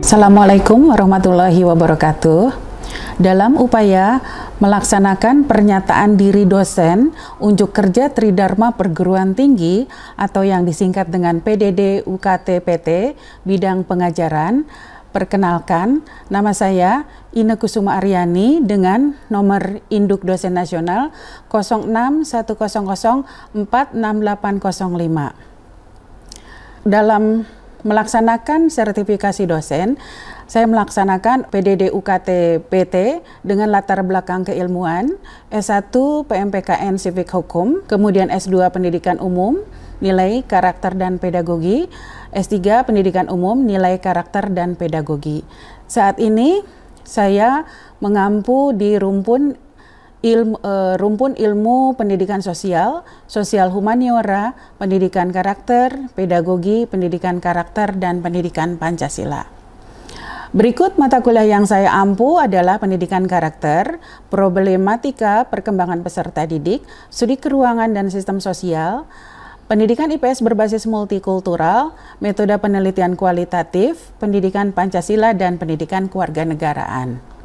Assalamualaikum warahmatullahi wabarakatuh. Dalam upaya melaksanakan pernyataan diri dosen unjuk kerja Tridharma Perguruan Tinggi atau yang disingkat dengan PDD UKT PT bidang pengajaran, perkenalkan nama saya Ine Kusuma Aryani dengan nomor induk dosen nasional 0610046805. Dalam melaksanakan sertifikasi dosen, saya melaksanakan PDD UKT PT dengan latar belakang keilmuan, S1 PMPKN Civic Hukum, kemudian S2 Pendidikan Umum, nilai karakter dan pedagogi, S3 Pendidikan Umum, nilai karakter dan pedagogi. Saat ini saya mengampu di rumpun ilmu pendidikan sosial, sosial humaniora, pendidikan karakter, pedagogi, pendidikan karakter, dan pendidikan Pancasila. Berikut mata kuliah yang saya ampu adalah pendidikan karakter, problematika perkembangan peserta didik, studi keuangan dan sistem sosial, pendidikan IPS berbasis multikultural, metode penelitian kualitatif, pendidikan Pancasila, dan pendidikan kewarganegaraan.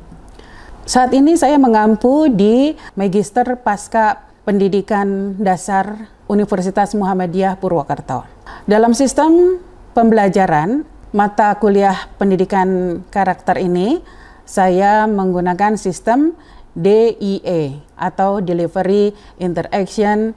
Saat ini saya mengampu di Magister Pasca Pendidikan Dasar Universitas Muhammadiyah Purwokerto. Dalam sistem pembelajaran mata kuliah pendidikan karakter ini, saya menggunakan sistem DIE atau Delivery, Interaction,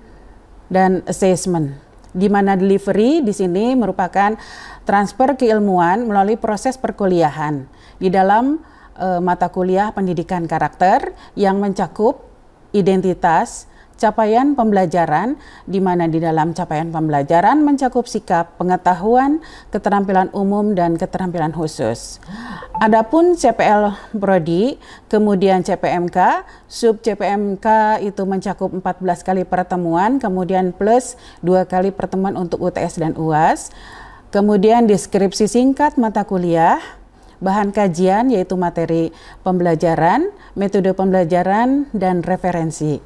dan Assessment. Di mana delivery di sini merupakan transfer keilmuan melalui proses perkuliahan di dalam mata kuliah pendidikan karakter yang mencakup identitas, capaian pembelajaran, di mana di dalam capaian pembelajaran mencakup sikap, pengetahuan, keterampilan umum, dan keterampilan khusus. Adapun CPL Prodi, kemudian CPMK, sub CPMK itu mencakup 14 kali pertemuan, kemudian plus 2 kali pertemuan untuk UTS dan UAS. Kemudian deskripsi singkat mata kuliah, bahan kajian yaitu materi pembelajaran, metode pembelajaran, dan referensi.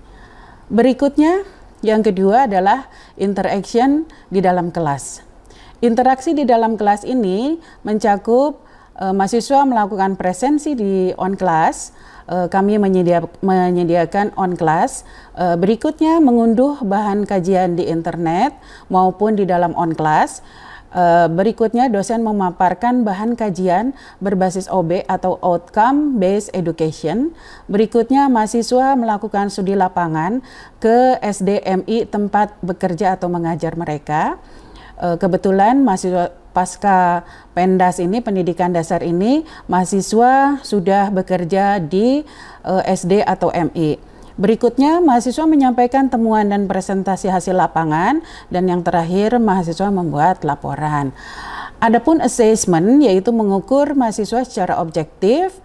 Berikutnya, yang kedua adalah interaction di dalam kelas. Interaksi di dalam kelas ini mencakup mahasiswa melakukan presensi di on class, kami menyediakan on class, berikutnya mengunduh bahan kajian di internet maupun di dalam on class. Berikutnya dosen memaparkan bahan kajian berbasis OB atau Outcome Based Education. Berikutnya mahasiswa melakukan studi lapangan ke SDMI tempat bekerja atau mengajar mereka. Kebetulan mahasiswa pasca Pendas ini, pendidikan dasar ini, mahasiswa sudah bekerja di SD atau MI. Berikutnya, mahasiswa menyampaikan temuan dan presentasi hasil lapangan, dan yang terakhir, mahasiswa membuat laporan. Adapun assessment, yaitu mengukur mahasiswa secara objektif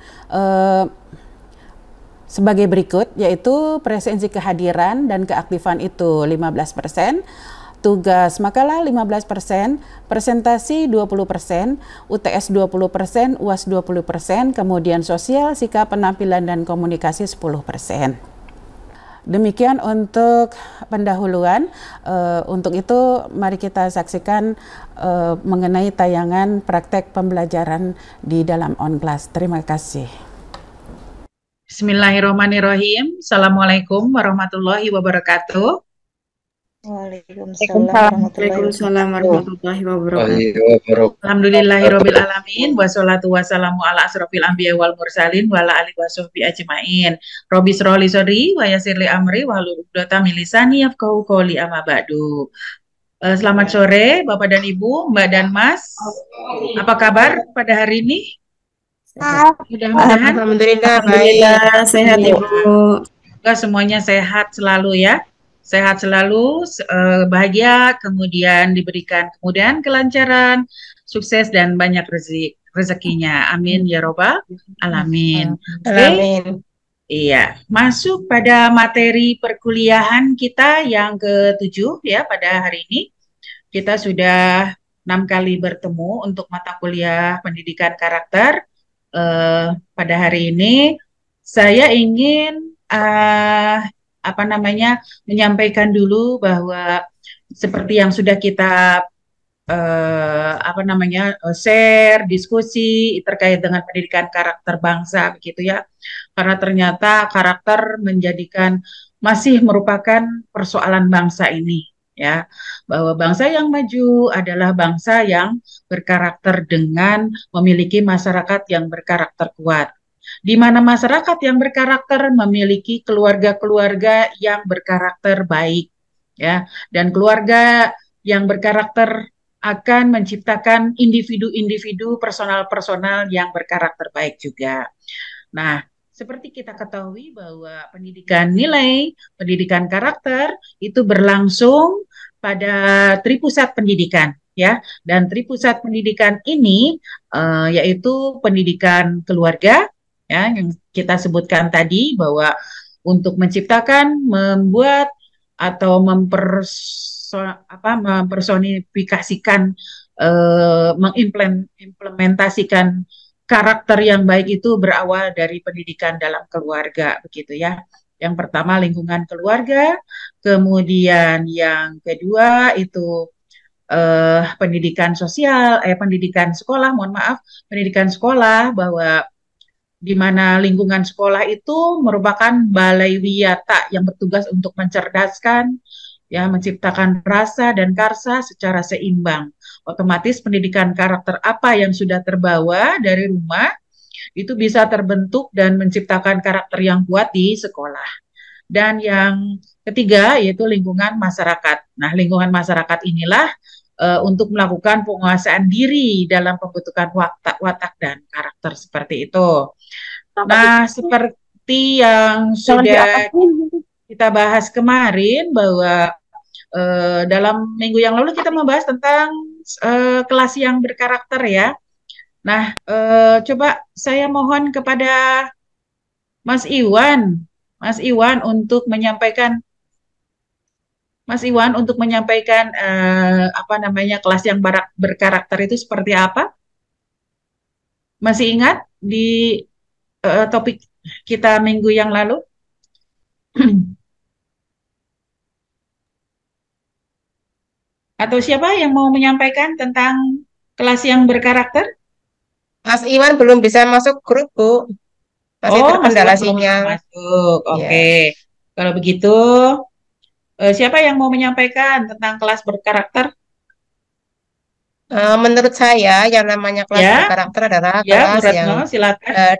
sebagai berikut, yaitu presensi kehadiran dan keaktifan itu 15%, tugas makalah 15%, presentasi 20%, UTS 20%, UAS 20%, kemudian sosial, sikap, penampilan, dan komunikasi 10%. Demikian untuk pendahuluan. Untuk itu mari kita saksikan mengenai tayangan praktek pembelajaran di dalam on class. Terima kasih. Bismillahirrahmanirrahim. Assalamualaikum warahmatullahi wabarakatuh. Waalaikumsalam warahmatullahi wabarakatuh. Alhamdulillahirabbil alamin wassalatu wassalamu ala asrofil anbiya wal mursalin wa ala alihi washabbi ajmain. Rabbi shrahli sadri wa yassirli amri wahlul 'uqdatam min lisani yafqahu qawli amma ba'du. Selamat sore Bapak dan Ibu, Mbak dan Mas. Apa kabar pada hari ini? Mudah-mudahan Alhamdulillah baik, sehat Ibu. Semuanya sehat selalu ya. Sehat selalu, bahagia, kemudian diberikan kemudahan, kelancaran, sukses, dan banyak rezekinya. Amin ya robbal alamin. Amin. Iya, masuk pada materi perkuliahan kita yang ke-7 ya pada hari ini. Kita sudah 6 kali bertemu untuk mata kuliah pendidikan karakter. Pada hari ini saya ingin menyampaikan dulu bahwa seperti yang sudah kita share, diskusi terkait dengan pendidikan karakter bangsa begitu ya. Karena ternyata karakter masih merupakan persoalan bangsa ini ya. Bahwa bangsa yang maju adalah bangsa yang berkarakter dengan memiliki masyarakat yang berkarakter kuat. Di mana masyarakat yang berkarakter memiliki keluarga-keluarga yang berkarakter baik ya, dan keluarga yang berkarakter akan menciptakan individu-individu personal-personal yang berkarakter baik juga. Nah, seperti kita ketahui bahwa pendidikan nilai, pendidikan karakter itu berlangsung pada tripusat pendidikan ya. Dan tripusat pendidikan ini yaitu pendidikan keluarga ya yang kita sebutkan tadi bahwa untuk menciptakan, membuat atau mempersonifikasikan, mengimplementasikan karakter yang baik itu berawal dari pendidikan dalam keluarga, begitu ya. Yang pertama lingkungan keluarga, kemudian yang kedua itu pendidikan sosial, pendidikan sekolah, mohon maaf, pendidikan sekolah bahwa di mana lingkungan sekolah itu merupakan balai wiyata yang bertugas untuk mencerdaskan, ya, menciptakan rasa dan karsa secara seimbang. Otomatis pendidikan karakter apa yang sudah terbawa dari rumah itu bisa terbentuk dan menciptakan karakter yang kuat di sekolah. Dan yang ketiga yaitu lingkungan masyarakat. Nah, lingkungan masyarakat inilah untuk melakukan penguasaan diri dalam pembentukan watak dan karakter seperti itu. Nah, seperti yang sudah kita bahas kemarin bahwa dalam minggu yang lalu kita membahas tentang kelas yang berkarakter ya. Nah, coba saya mohon kepada Mas Iwan, untuk menyampaikan kelas yang berkarakter itu seperti apa? Masih ingat di topik kita minggu yang lalu? Atau siapa yang mau menyampaikan tentang kelas yang berkarakter? Mas Iwan belum bisa masuk grup, Bu. Masih terkendala sinyal. Masuk. Oke. Kalau begitu, siapa yang mau menyampaikan tentang kelas berkarakter? Menurut saya, yang namanya kelas berkarakter adalah kelas yang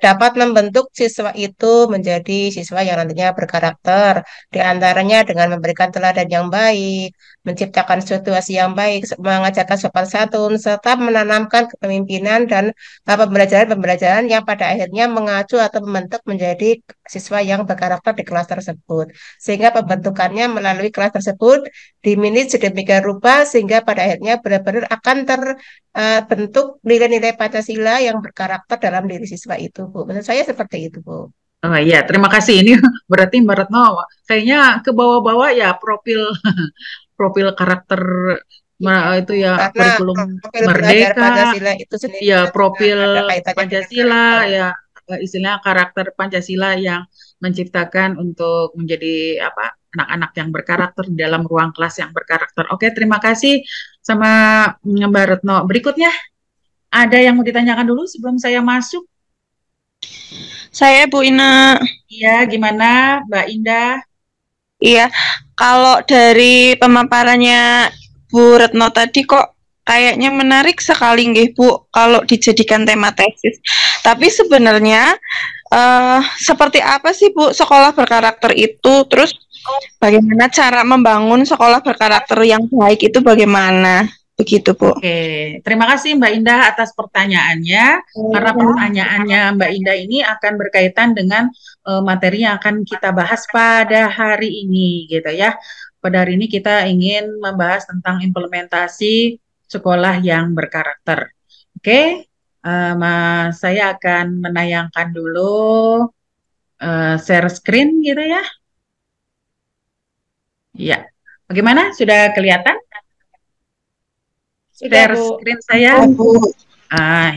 dapat membentuk siswa itu menjadi siswa yang nantinya berkarakter. Di antaranya dengan memberikan teladan yang baik, menciptakan situasi yang baik, mengajarkan sopan santun, serta menanamkan kepemimpinan dan pembelajaran-pembelajaran yang pada akhirnya mengacu atau membentuk menjadi siswa yang berkarakter di kelas tersebut. Sehingga pembentukannya melalui kelas tersebut diminit sedemikian rupa sehingga pada akhirnya benar-benar akan terbentuk nilai-nilai Pancasila yang berkarakter dalam diri siswa itu, Bu. Menurut saya seperti itu, Bu. Oh iya, terima kasih. Ini berarti Mbak Retno kayaknya ke bawah-bawah ya profil karakter itu ya, kurikulum Merdeka, Pancasila itu sendiri ya profil Pancasila ya, istilahnya karakter Pancasila yang menciptakan untuk menjadi anak-anak yang berkarakter dalam ruang kelas yang berkarakter. Oke, terima kasih sama Mbak Retno. Berikutnya ada yang mau ditanyakan dulu sebelum saya masuk? Saya Bu Ina. Iya, gimana Mbak Indah? Iya, kalau dari pemaparannya Bu Retno tadi kok kayaknya menarik sekali nggih Bu kalau dijadikan tema tesis. Tapi sebenarnya seperti apa sih Bu sekolah berkarakter itu? Terus bagaimana cara membangun sekolah berkarakter yang baik itu bagaimana? Begitu Bu. Oke, terima kasih Mbak Indah atas pertanyaannya. Karena pertanyaannya Mbak Indah ini akan berkaitan dengan materi yang akan kita bahas pada hari ini, gitu ya. Pada hari ini kita ingin membahas tentang implementasi sekolah yang berkarakter. Oke, saya akan menayangkan dulu share screen, gitu ya. Ya, bagaimana? Sudah kelihatan? Share screen saya.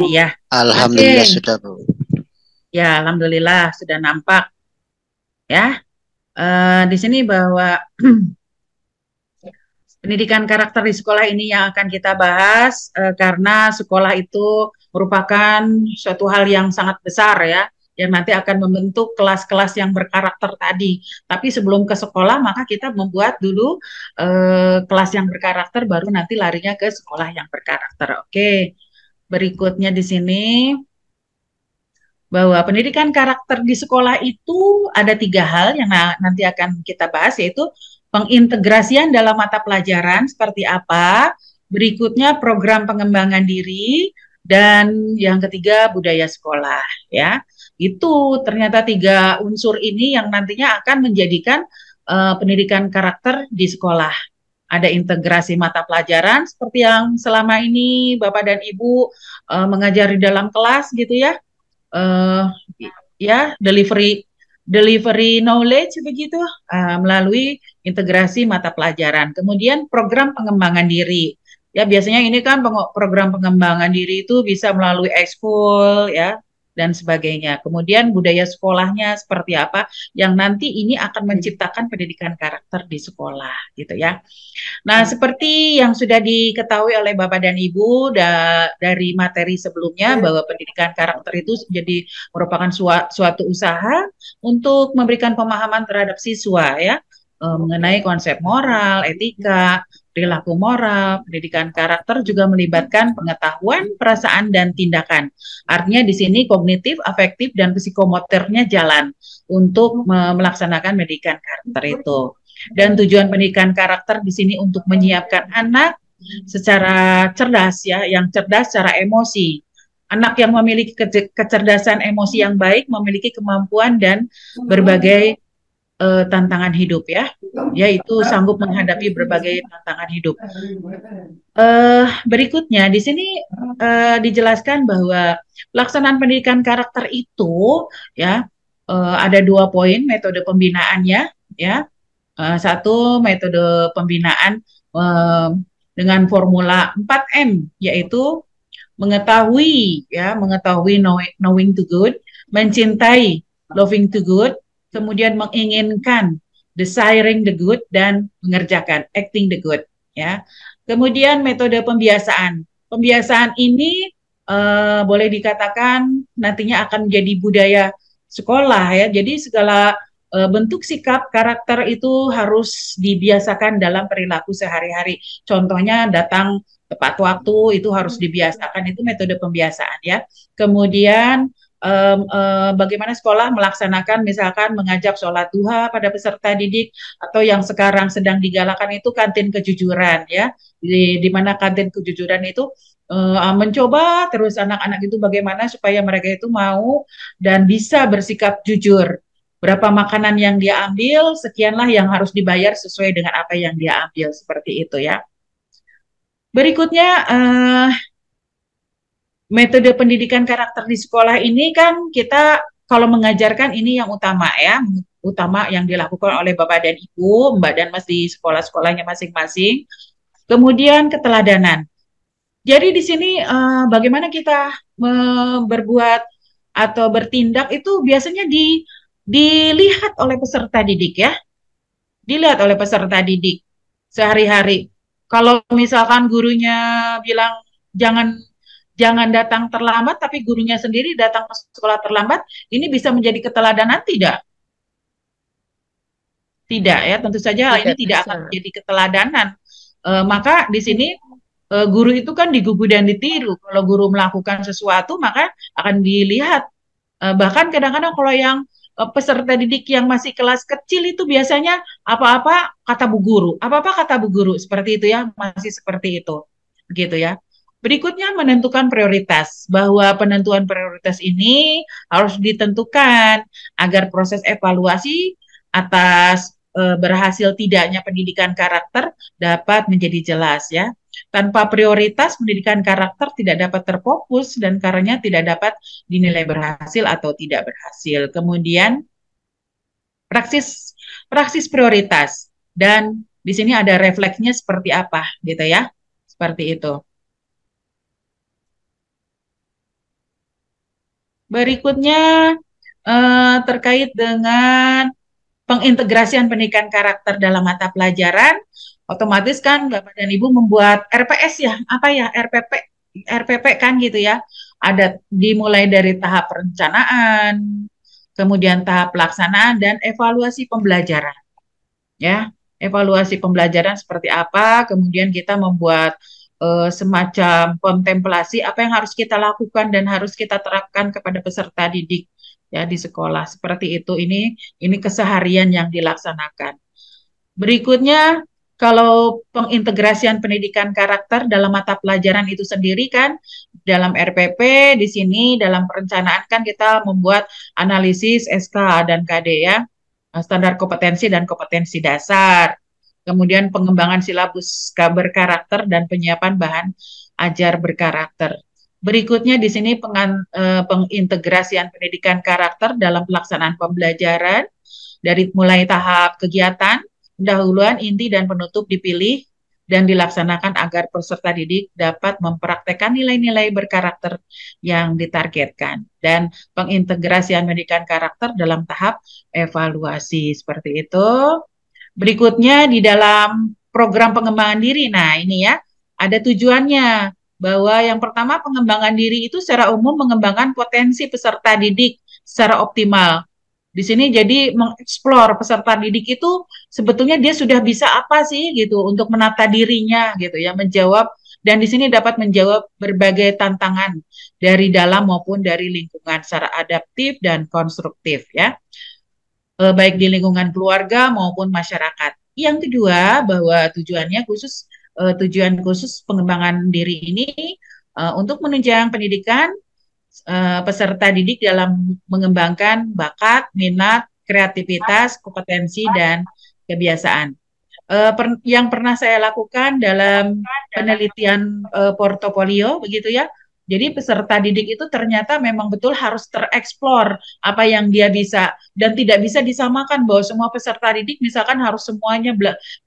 Iya. Alhamdulillah sudah, Bu. Ya, alhamdulillah sudah nampak. Ya. Di sini bahwa pendidikan karakter di sekolah ini yang akan kita bahas karena sekolah itu merupakan suatu hal yang sangat besar ya, yang nanti akan membentuk kelas-kelas yang berkarakter tadi. Tapi sebelum ke sekolah, maka kita membuat dulu kelas yang berkarakter, baru nanti larinya ke sekolah yang berkarakter. Oke, berikutnya di sini bahwa pendidikan karakter di sekolah itu ada 3 hal yang nanti akan kita bahas, yaitu pengintegrasian dalam mata pelajaran seperti apa, berikutnya program pengembangan diri, dan yang ketiga budaya sekolah ya. Itu ternyata 3 unsur ini yang nantinya akan menjadikan pendidikan karakter di sekolah. Ada integrasi mata pelajaran seperti yang selama ini Bapak dan Ibu mengajari dalam kelas gitu ya. Ya, delivery knowledge begitu melalui integrasi mata pelajaran. Kemudian program pengembangan diri. Ya, biasanya ini kan program pengembangan diri itu bisa melalui ekskul ya dan sebagainya. Kemudian budaya sekolahnya seperti apa yang nanti ini akan menciptakan pendidikan karakter di sekolah gitu ya. Nah, seperti yang sudah diketahui oleh Bapak dan Ibu dari materi sebelumnya bahwa pendidikan karakter itu jadi merupakan suatu usaha untuk memberikan pemahaman terhadap siswa ya mengenai konsep moral, etika, perilaku moral. Pendidikan karakter juga melibatkan pengetahuan, perasaan, dan tindakan. Artinya di sini kognitif, afektif, dan psikomotornya jalan untuk melaksanakan pendidikan karakter itu. Dan tujuan pendidikan karakter di sini untuk menyiapkan anak secara cerdas ya, yang cerdas secara emosi. Anak yang memiliki kecerdasan emosi yang baik memiliki kemampuan dan berbagai tantangan hidup ya, yaitu sanggup menghadapi berbagai tantangan hidup. Berikutnya di sini dijelaskan bahwa pelaksanaan pendidikan karakter itu ya ada 2 poin metode pembinaannya ya. Satu metode pembinaan dengan formula 4M, yaitu mengetahui ya, mengetahui knowing to good, mencintai loving to good, kemudian menginginkan desiring the good, dan mengerjakan acting the good ya. Kemudian metode pembiasaan. Pembiasaan ini boleh dikatakan nantinya akan menjadi budaya sekolah ya. Jadi segala bentuk sikap karakter itu harus dibiasakan dalam perilaku sehari-hari. Contohnya datang tepat waktu itu harus dibiasakan, itu metode pembiasaan ya. Kemudian bagaimana sekolah melaksanakan misalkan mengajak sholat duha pada peserta didik, atau yang sekarang sedang digalakan itu kantin kejujuran ya, di mana kantin kejujuran itu mencoba terus anak-anak itu bagaimana supaya mereka itu mau dan bisa bersikap jujur. Berapa makanan yang dia ambil, sekianlah yang harus dibayar sesuai dengan apa yang dia ambil, seperti itu ya. Berikutnya metode pendidikan karakter di sekolah ini kan kita kalau mengajarkan ini yang utama ya, utama yang dilakukan oleh Bapak dan Ibu, Mbak dan Mas di sekolah-sekolahnya masing-masing. Kemudian keteladanan. Jadi di sini bagaimana kita berbuat atau bertindak itu biasanya dilihat oleh peserta didik ya. Dilihat oleh peserta didik sehari-hari. Kalau misalkan gurunya bilang jangan datang terlambat, tapi gurunya sendiri datang ke sekolah terlambat, ini bisa menjadi keteladanan tidak? Tidak ya, tentu saja ini tidak akan menjadi keteladanan. Maka di sini guru itu kan digugu dan ditiru. Kalau guru melakukan sesuatu maka akan dilihat. Bahkan kadang-kadang kalau yang peserta didik yang masih kelas kecil itu biasanya apa-apa kata bu guru, apa-apa kata bu guru, seperti itu ya, masih seperti itu, begitu ya. Berikutnya menentukan prioritas, bahwa penentuan prioritas ini harus ditentukan agar proses evaluasi atas berhasil tidaknya pendidikan karakter dapat menjadi jelas ya. Tanpa prioritas, pendidikan karakter tidak dapat terfokus dan karenanya tidak dapat dinilai berhasil atau tidak berhasil. Kemudian praksis prioritas, dan di sini ada refleksnya seperti apa gitu ya. Seperti itu. Berikutnya terkait dengan pengintegrasian pendidikan karakter dalam mata pelajaran. Otomatis kan Bapak dan Ibu membuat RPS ya, apa ya, RPP kan gitu ya. Ada dimulai dari tahap perencanaan, kemudian tahap pelaksanaan dan evaluasi pembelajaran. Ya, evaluasi pembelajaran seperti apa, kemudian kita membuat semacam kontemplasi apa yang harus kita lakukan dan harus kita terapkan kepada peserta didik ya di sekolah. Seperti itu. Ini keseharian yang dilaksanakan. Berikutnya, kalau pengintegrasian pendidikan karakter dalam mata pelajaran itu sendiri kan, dalam RPP di sini dalam perencanaan kan kita membuat analisis SK dan KD ya, standar kompetensi dan kompetensi dasar. Kemudian pengembangan silabus berkarakter dan penyiapan bahan ajar berkarakter. Berikutnya di sini pengintegrasian pendidikan karakter dalam pelaksanaan pembelajaran dari mulai tahap kegiatan, pendahuluan, inti, dan penutup dipilih dan dilaksanakan agar peserta didik dapat mempraktekkan nilai-nilai berkarakter yang ditargetkan. Dan pengintegrasian pendidikan karakter dalam tahap evaluasi. Seperti itu. Berikutnya di dalam program pengembangan diri. Nah ini ya, ada tujuannya. Bahwa yang pertama pengembangan diri itu secara umum mengembangkan potensi peserta didik secara optimal. Di sini jadi mengeksplor peserta didik itu sebetulnya dia sudah bisa apa sih gitu untuk menata dirinya gitu ya, menjawab dan di sini dapat menjawab berbagai tantangan dari dalam maupun dari lingkungan secara adaptif dan konstruktif ya. Baik di lingkungan keluarga maupun masyarakat. Yang kedua, bahwa tujuan khusus pengembangan diri ini untuk menunjang pendidikan peserta didik dalam mengembangkan bakat, minat, kreativitas, kompetensi, dan kebiasaan. Yang pernah saya lakukan dalam penelitian portofolio, begitu ya, jadi peserta didik itu ternyata memang betul harus tereksplor apa yang dia bisa dan tidak bisa disamakan bahwa semua peserta didik misalkan harus semuanya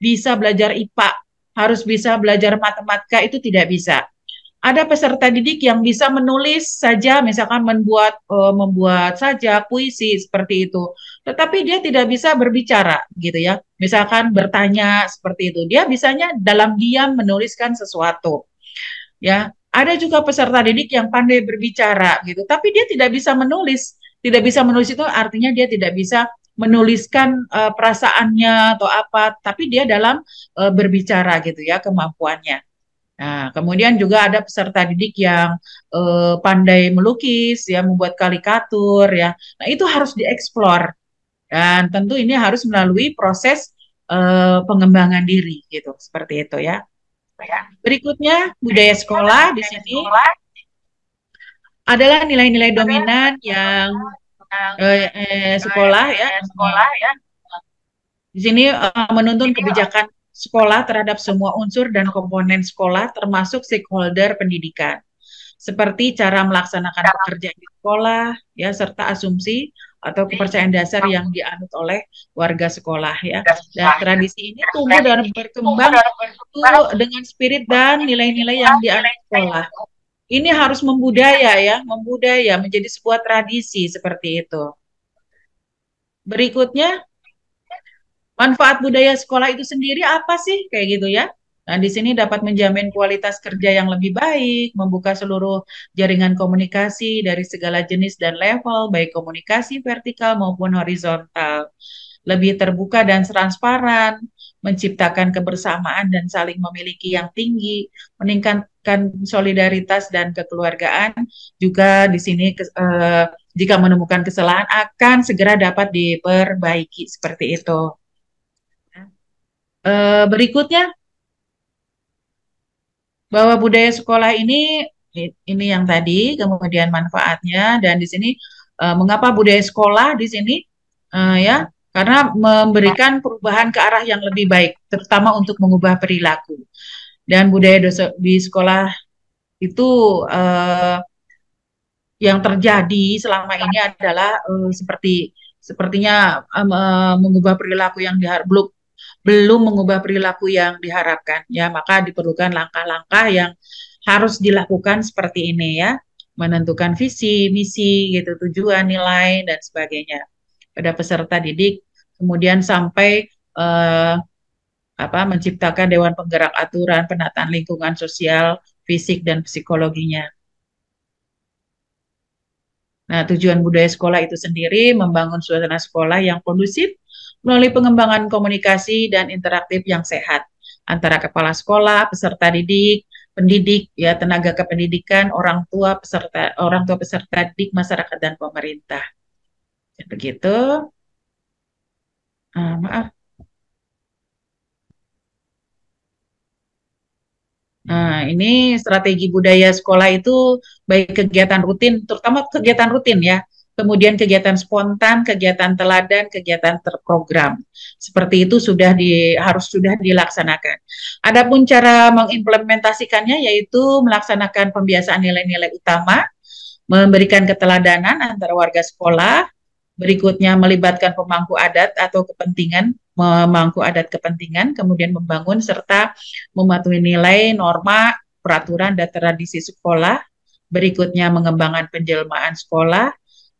bisa belajar IPA, harus bisa belajar matematika, itu tidak bisa. Ada peserta didik yang bisa menulis saja, misalkan membuat saja puisi seperti itu, tetapi dia tidak bisa berbicara, gitu ya. Misalkan bertanya seperti itu, dia bisanya dalam diam menuliskan sesuatu, ya. Ada juga peserta didik yang pandai berbicara gitu, tapi dia tidak bisa menulis. Tidak bisa menulis itu artinya dia tidak bisa menuliskan perasaannya atau apa, tapi dia dalam berbicara gitu ya kemampuannya. Nah, kemudian juga ada peserta didik yang pandai melukis ya, membuat karikatur ya. Nah, itu harus dieksplor. Dan tentu ini harus melalui proses pengembangan diri gitu, seperti itu ya. Berikutnya, budaya sekolah di sini adalah nilai-nilai dominan yang sekolah ya. Di sini menuntun kebijakan sekolah terhadap semua unsur dan komponen sekolah, termasuk stakeholder pendidikan, seperti cara melaksanakan pekerjaan di sekolah, ya, serta asumsi atau kepercayaan dasar yang dianut oleh warga sekolah ya. Dan tradisi ini tumbuh dan berkembang dengan spirit dan nilai-nilai yang dianut sekolah. Ini harus membudaya ya, menjadi sebuah tradisi seperti itu. Berikutnya, manfaat budaya sekolah itu sendiri apa sih? Kayak gitu ya. Nah, di sini dapat menjamin kualitas kerja yang lebih baik, membuka seluruh jaringan komunikasi dari segala jenis dan level, baik komunikasi vertikal maupun horizontal, lebih terbuka dan transparan, menciptakan kebersamaan dan saling memiliki yang tinggi, meningkatkan solidaritas dan kekeluargaan, juga di sini jika menemukan kesalahan akan segera dapat diperbaiki, seperti itu. Berikutnya, bahwa budaya sekolah ini yang tadi, kemudian manfaatnya, dan di sini mengapa budaya sekolah di sini ya, karena memberikan perubahan ke arah yang lebih baik, terutama untuk mengubah perilaku. Dan budaya di sekolah itu yang terjadi selama ini adalah sepertinya mengubah perilaku yang belum mengubah perilaku yang diharapkan ya, maka diperlukan langkah-langkah yang harus dilakukan seperti ini ya, menentukan visi, misi gitu, tujuan, nilai dan sebagainya pada peserta didik, kemudian sampai menciptakan dewan penggerak aturan, penataan lingkungan sosial, fisik dan psikologinya. Nah, tujuan budaya sekolah itu sendiri membangun suasana sekolah yang kondusif melalui pengembangan komunikasi dan interaktif yang sehat antara kepala sekolah, peserta didik, pendidik, ya tenaga kependidikan, orang tua peserta didik, masyarakat dan pemerintah. Begitu. Maaf. Nah, ini strategi budaya sekolah itu baik kegiatan rutin, terutama kegiatan rutin ya, kemudian kegiatan spontan, kegiatan teladan, kegiatan terprogram. Seperti itu harus sudah dilaksanakan. Adapun cara mengimplementasikannya yaitu melaksanakan pembiasaan nilai-nilai utama, memberikan keteladanan antara warga sekolah, berikutnya melibatkan pemangku adat atau kepentingan, kemudian membangun serta mematuhi nilai, norma, peraturan, dan tradisi sekolah, berikutnya mengembangkan penjelmaan sekolah,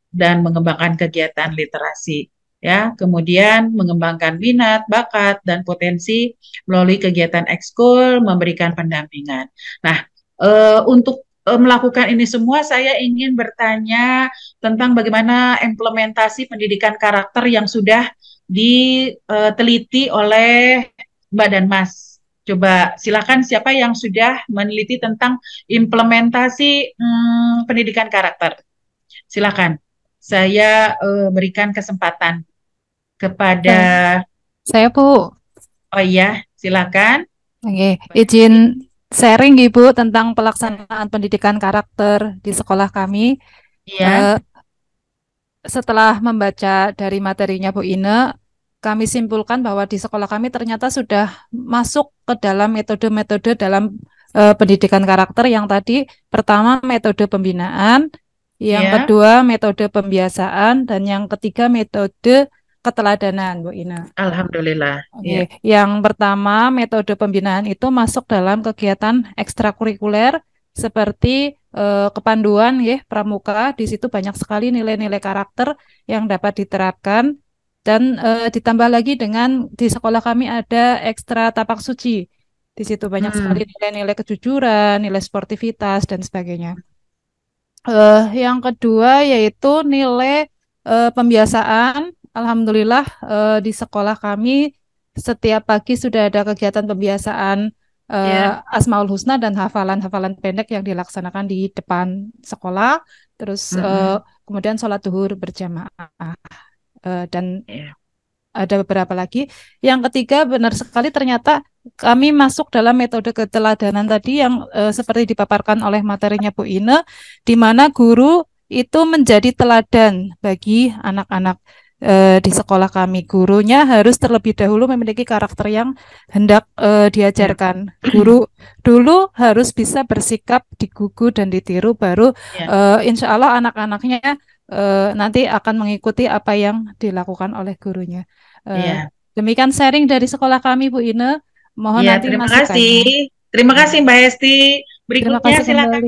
dan mengembangkan kegiatan literasi. Ya, kemudian mengembangkan minat, bakat, dan potensi melalui kegiatan ekskul, memberikan pendampingan. Nah, untuk melakukan ini semua, saya ingin bertanya tentang bagaimana implementasi pendidikan karakter yang sudah diteliti oleh Mbak dan Mas. Coba silakan siapa yang sudah meneliti tentang implementasi pendidikan karakter. Silakan, saya berikan kesempatan kepada saya, Bu. Oh iya, silakan. Oke, izin sharing Ibu tentang pelaksanaan pendidikan karakter di sekolah kami. Iya. Setelah membaca dari materinya Bu Ine, kami simpulkan bahwa di sekolah kami ternyata sudah masuk ke dalam metode-metode dalam pendidikan karakter yang tadi pertama metode pembinaan, yang kedua metode pembiasaan, dan yang ketiga metode keteladanan, Bu Ina. Alhamdulillah. Oke. Yang pertama metode pembinaan itu masuk dalam kegiatan ekstrakurikuler seperti kepanduan ya pramuka. Di situ banyak sekali nilai-nilai karakter yang dapat diterapkan, dan ditambah lagi dengan di sekolah kami ada ekstra tapak suci. Di situ banyak sekali nilai-nilai kejujuran, nilai sportivitas dan sebagainya. Yang kedua yaitu nilai pembiasaan. Alhamdulillah di sekolah kami setiap pagi sudah ada kegiatan pembiasaan Asmaul Husna dan hafalan-hafalan pendek yang dilaksanakan di depan sekolah. Terus kemudian sholat zuhur berjamaah dan ada beberapa lagi. Yang ketiga benar sekali ternyata kami masuk dalam metode keteladanan tadi yang seperti dipaparkan oleh materinya Bu Ine, di mana guru itu menjadi teladan bagi anak-anak di sekolah kami. Gurunya harus terlebih dahulu memiliki karakter yang hendak diajarkan. Guru dulu harus bisa bersikap digugu dan ditiru, baru insya Allah anak-anaknya nanti akan mengikuti apa yang dilakukan oleh gurunya. Demikian sharing dari sekolah kami, Bu Ine. Mohon nanti terima kasih. Terima kasih Mbak Hesti. Berikutnya silakan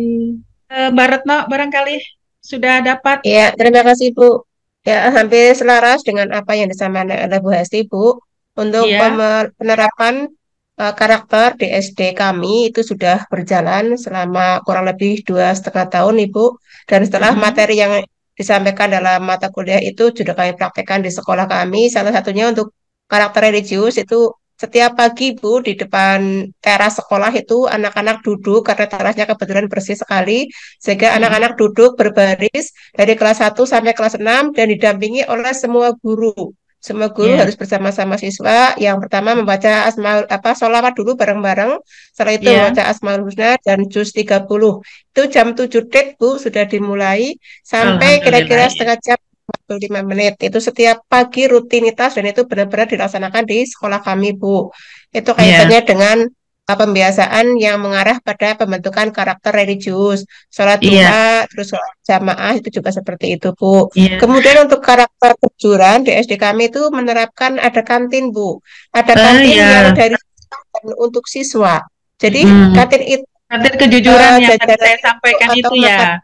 Mbak Retno, barangkali sudah dapat. Ya, terima kasih Bu. Ya, hampir selaras dengan apa yang disampaikan oleh Bu Hesti, Bu. Untuk penerapan karakter di SD kami itu sudah berjalan selama kurang lebih 2,5 tahun, Ibu. Dan setelah materi yang disampaikan dalam mata kuliah itu sudah kami praktekkan di sekolah kami. Salah satunya untuk karakter religius itu setiap pagi, Bu, di depan teras sekolah itu anak-anak duduk karena terasnya kebetulan bersih sekali, sehingga anak-anak duduk berbaris dari kelas 1 sampai kelas 6 dan didampingi oleh semua guru. Semua guru harus bersama-sama siswa. Yang pertama membaca sholawat dulu bareng-bareng, setelah itu membaca Asmaul Husna dan juz 30. Itu jam 7 tet, Bu, sudah dimulai sampai kira-kira setengah jam 45 menit. Itu setiap pagi rutinitas dan itu benar-benar dilaksanakan di sekolah kami, Bu. Itu kaitannya dengan pembiasaan yang mengarah pada pembentukan karakter religius. Sholat duha, terus sholat jamaah itu juga seperti itu, Bu. Kemudian untuk karakter kejujuran di SD kami itu menerapkan ada kantin, Bu. Ada kantin yang dari untuk siswa. Jadi kantin itu kantin kejujuran yang tadi saya sampaikan itu ya.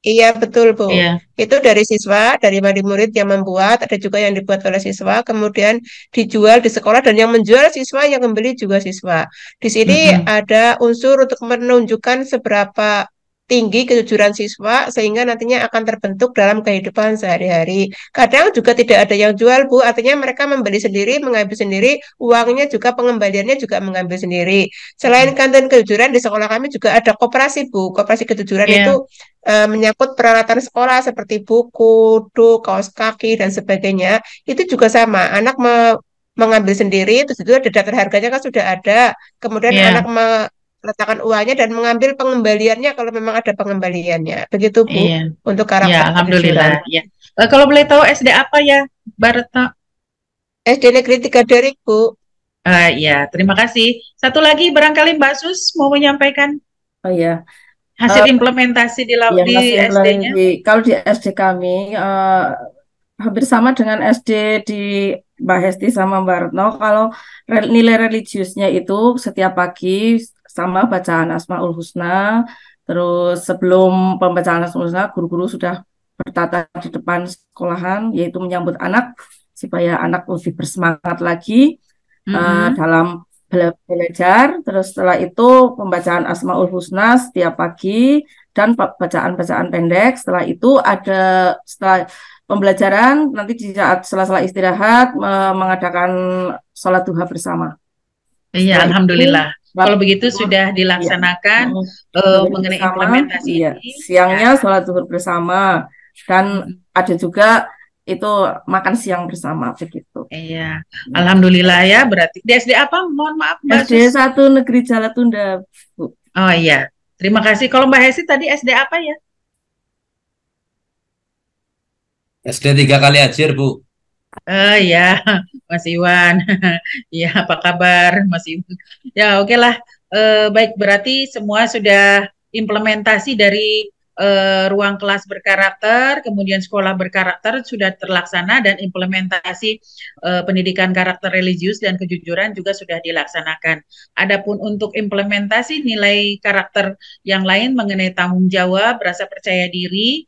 Iya betul Bu. Iya. Itu dari siswa, dari wali murid yang membuat, ada juga yang dibuat oleh siswa, kemudian dijual di sekolah dan yang menjual siswa, yang membeli juga siswa. Di sini ada unsur untuk menunjukkan seberapa tinggi kejujuran siswa sehingga nantinya akan terbentuk dalam kehidupan sehari-hari. Kadang juga tidak ada yang jual Bu, artinya mereka membeli sendiri, mengambil sendiri, uangnya juga pengembaliannya juga mengambil sendiri. Selain kantin kejujuran di sekolah kami juga ada koperasi Bu. Koperasi kejujuran Iya. itu menyangkut peralatan sekolah seperti buku, duk, kaos kaki, dan sebagainya, itu juga sama. Anak mengambil sendiri, terus itu ada daftar harganya kan sudah ada. Kemudian Iya. anak meletakkan uangnya dan mengambil pengembaliannya kalau memang ada pengembaliannya. Begitu Bu, Iya. untuk Ya, karakter alhamdulillah. kejujuran. Ya. Kalau boleh tahu SD apa ya, Mbak Retno? SD Negeri 3 Derik Bu. Ya, terima kasih. Satu lagi barangkali Mbak Sus mau menyampaikan Oh iya, hasil implementasi di ya masih SD-nya. kalau di SD kami hampir sama dengan SD di Mbak Hesti sama Mbak Retno. Kalau nilai religiusnya itu setiap pagi sama bacaan Asmaul Husna. Terus sebelum pembacaan Asmaul Husna, guru-guru sudah bertata di depan sekolahan, yaitu menyambut anak supaya anak lebih bersemangat lagi dalam belajar. Terus setelah itu pembacaan Asmaul Husna setiap pagi dan bacaan-bacaan pendek. Setelah itu setelah pembelajaran nanti di saat sela-sela istirahat mengadakan sholat duha bersama. Iya, alhamdulillah. Kalau begitu sudah dilaksanakan mengenai implementasi ini. Siangnya sholat duhur bersama dan ada juga itu makan siang bersama begitu. Iya, alhamdulillah ya. Berarti di SD apa? Mohon maaf Mbak SD 1 Negeri Jalatunda, Bu. Oh iya, terima kasih. Kalau Mbak Hesti tadi SD apa ya? SD 3 Kali Hajar, Bu. Ya, Mas Iwan. Ya, apa kabar Mas Iwan? Ya, oke lah. Baik, berarti semua sudah implementasi dari ruang kelas berkarakter, kemudian sekolah berkarakter sudah terlaksana dan implementasi pendidikan karakter religius dan kejujuran juga sudah dilaksanakan. Adapun untuk implementasi nilai karakter yang lain mengenai tanggung jawab, rasa percaya diri,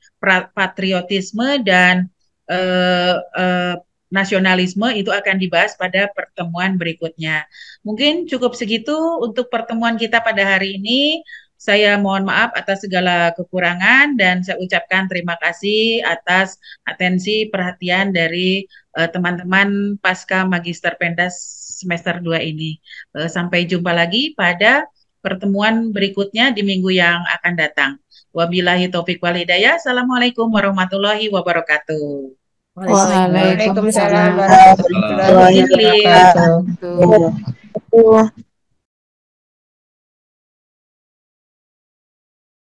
patriotisme dan nasionalisme itu akan dibahas pada pertemuan berikutnya. Mungkin cukup segitu untuk pertemuan kita pada hari ini. Saya mohon maaf atas segala kekurangan dan saya ucapkan terima kasih atas atensi perhatian dari teman-teman Pasca Magister Pendas semester 2 ini. Sampai jumpa lagi pada pertemuan berikutnya di minggu yang akan datang. Wabillahi taufik wal hidayah. Assalamualaikum warahmatullahi wabarakatuh. Waalaikumsalam warahmatullahi wabarakatuh.